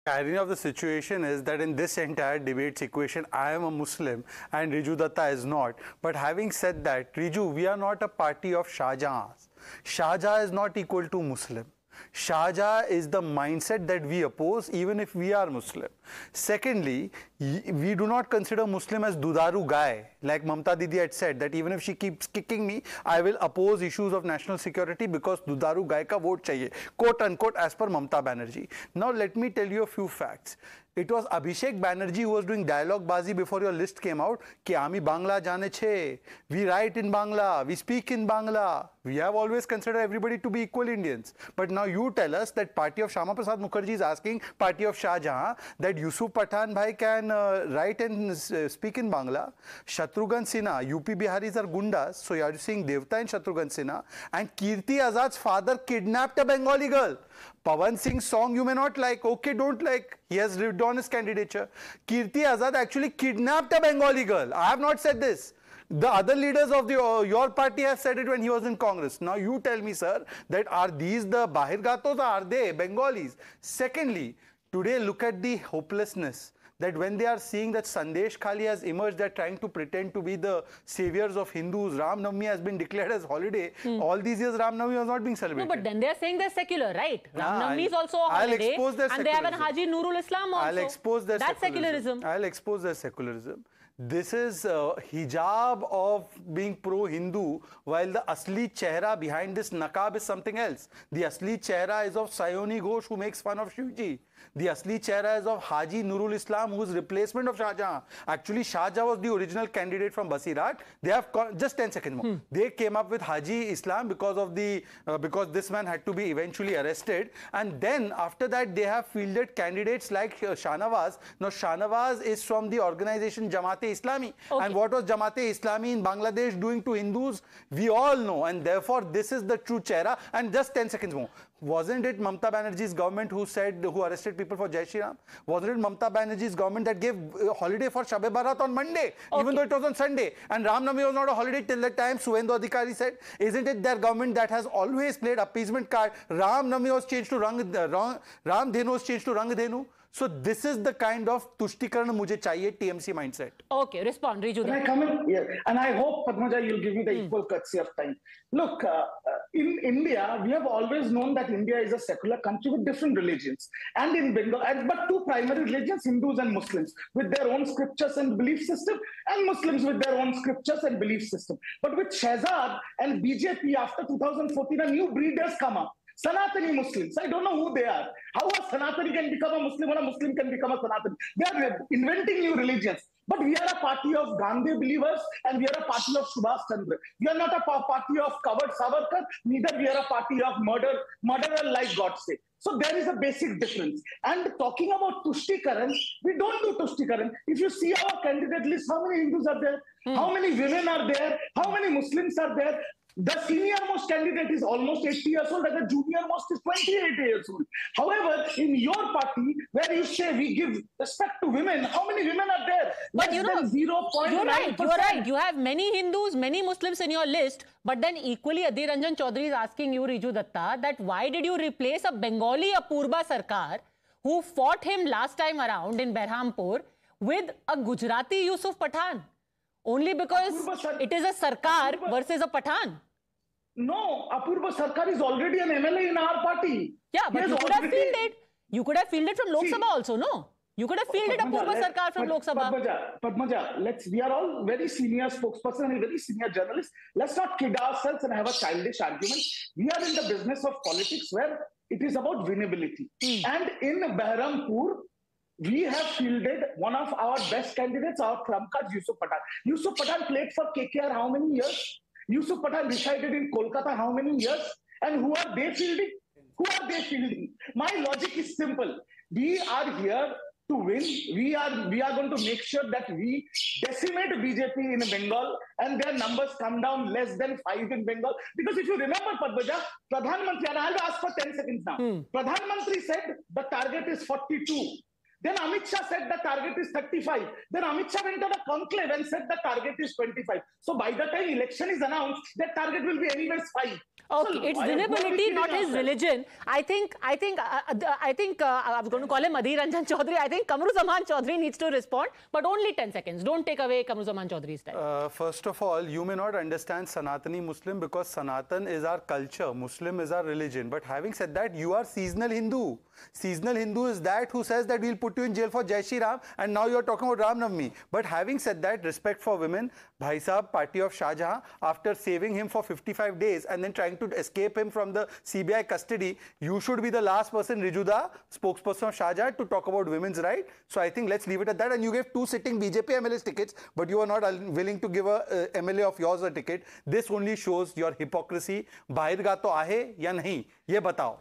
irony of the situation is that in this entire debates equation, I am a Muslim and Riju Datta is not. But having said that, Riju, we are not a party of Shah Jahans. Shah Jahan is not equal to Muslim. Shah Jahan is the mindset that we oppose even if we are Muslim. Secondly, we do not consider Muslim as Dudaru Gai. Like Mamta Didi had said, that even if she keeps kicking me, I will oppose issues of national security because Dudaru Gai ka vote chahiye. Quote unquote as per Mamta Banerjee. Now let me tell you a few facts. It was Abhishek Banerjee who was doing dialogue bazi before your list came out. Ki ami Bangla jane che. We write in Bangla. We speak in Bangla. We have always considered everybody to be equal Indians. But now you tell us that party of Shyama Prasad Mukherjee is asking party of Shah Jahan that Yusuf Pathan bhai can write and speak in Bangla. Shatrughan Sinha, UP Biharis are gundas. So you are seeing Devta and Shatrughan Sinha. And Kirti Azad's father kidnapped a Bengali girl. Pawan Singh's song you may not like, okay, don't like. He has withdrawn his candidature. Kirti Azad actually kidnapped a Bengali girl. I have not said this. The other leaders of your party have said it when he was in Congress. Now you tell me, sir, that are these the Bahirgatos or are they Bengalis? Secondly, today look at the hopelessness. That when they are seeing that Sandesh Khali has emerged, they're trying to pretend to be the saviors of Hindus. Ram Navami has been declared as holiday. All these years, Ram Navami was not being celebrated. No, but then they're saying they're secular, right? Ram Navami is also a holiday. I'll expose their and they have an Haji Nurul Islam also. I'll expose their That's secularism. I'll expose their secularism. This is hijab of being pro-Hindu, while the asli chehra behind this naqab is something else. The asli chehra is of Sayoni Ghosh, who makes fun of Shivji. The asli chehra is of Haji Nurul Islam, who is replacement of Shah Jahan. Actually, Shah Jahan was the original candidate from Basirat. They have just 10 seconds more. They came up with Haji Islam because of the because this man had to be eventually arrested, and then after that they have fielded candidates like Shahnawaz. Now Shahnawaz is from the organization Jamaat-e Islami, and what was Jamaat-e Islami in Bangladesh doing to Hindus, we all know, and therefore this is the true chehra. And just 10 seconds more. Wasn't it Mamta Banerjee's government who arrested people for Jai Shri Ram? Wasn't it Mamta Banerjee's government that gave holiday for Shab-e Barat on Monday, even though it was on Sunday? And Ram Navami was not a holiday till the time Suvendu Adhikari said. Isn't it their government that has always played appeasement card? Ram Navami was changed to Ram Dhenu was changed to Rang Dhenu. So this is the kind of Tushtikarna mujhe chahiye TMC mindset. Okay, respond, Riju. Can I come in? Yeah. And I hope, Padmaja, you'll give me the equal courtesy of time. Look, in India, we have always known that India is a secular country with different religions. And in Bengal, but two primary religions, Hindus and Muslims, with their own scriptures and belief system, and Muslims with their own scriptures and belief system. But with Shehzad and BJP after 2014, a new breed has come up. Sanatani Muslims. I don't know who they are. How a Sanatani can become a Muslim or a Muslim can become a Sanatani? They are inventing new religions. But we are a party of Gandhi believers and we are a party of Subhash Chandra. We are not a party of covered Savarkar, neither we are a party of murderer like Godse. So there is a basic difference. And talking about Tushtikaran, we don't do Tushtikaran. If you see our candidate list, how many Hindus are there? How many women are there? How many Muslims are there? The senior most candidate is almost 80 years old and the junior most is 28 years old. However, in your party, where you say we give respect to women, how many women are there? But you know, 0.9%. you're right. You have many Hindus, many Muslims in your list. But then equally, Adhir Ranjan Chaudhary is asking you, Riju Datta, that why did you replace a Bengali Apurba Sarkar who fought him last time around in Berhampur with a Gujarati Yusuf Pathan? Only because it is a Sarkar versus a Pathan. No, Apurva Sarkar is already an MLA in our party. Yeah, but you could have fielded. You could have fielded from Lok Sabha also, no? You could have fielded Apurva Sarkar from Lok Sabha. Padmaja, we are all very senior spokesperson and very senior journalists. Let's not kid ourselves and have a childish argument. We are in the business of politics where it is about winnability. And in Behrampur, we have fielded one of our best candidates, our trump card, Yusuf Pathan. Yusuf Pathan played for KKR how many years? Yusuf Pathan resided in Kolkata how many years? And who are they fielding? Who are they fielding? My logic is simple. We are here to win. We are going to make sure that we decimate BJP in Bengal and their numbers come down less than 5 in Bengal. Because if you remember, Padmaja, Pradhan Mantri, and I'll ask for 10 seconds now. Pradhan Mantri said the target is 42. Then Amit Shah said the target is 35. Then Amit Shah went to the conclave and said the target is 25. So by the time election is announced, that target will be anywhere 5. Okay, So it's why are we winnability, kidding not his ourselves? religion. I think I was going to call him Adhir Ranjan Chaudhary. I think Kamru Zaman Chaudhary needs to respond, but only 10 seconds. Don't take away Kamru Zaman Chaudhary's time. First of all, you may not understand Sanatani Muslim because Sanatan is our culture, Muslim is our religion. But having said that, you are seasonal Hindu. Seasonal Hindu is that who says that we'll put you in jail for Jai Shri Ram, and now you're talking about Ram Navami. But having said that, respect for women, Bhai Sahab, party of Shah Jahan, after saving him for 55 days and then trying to escape him from the CBI custody, you should be the last person, Rijuda, spokesperson of Shah Jahan, to talk about women's rights. So I think let's leave it at that. And you gave 2 sitting BJP MLAs tickets, but you are not willing to give a MLA of yours a ticket. This only shows your hypocrisy. Bahir ga to aahe ya nahi? Ye batao.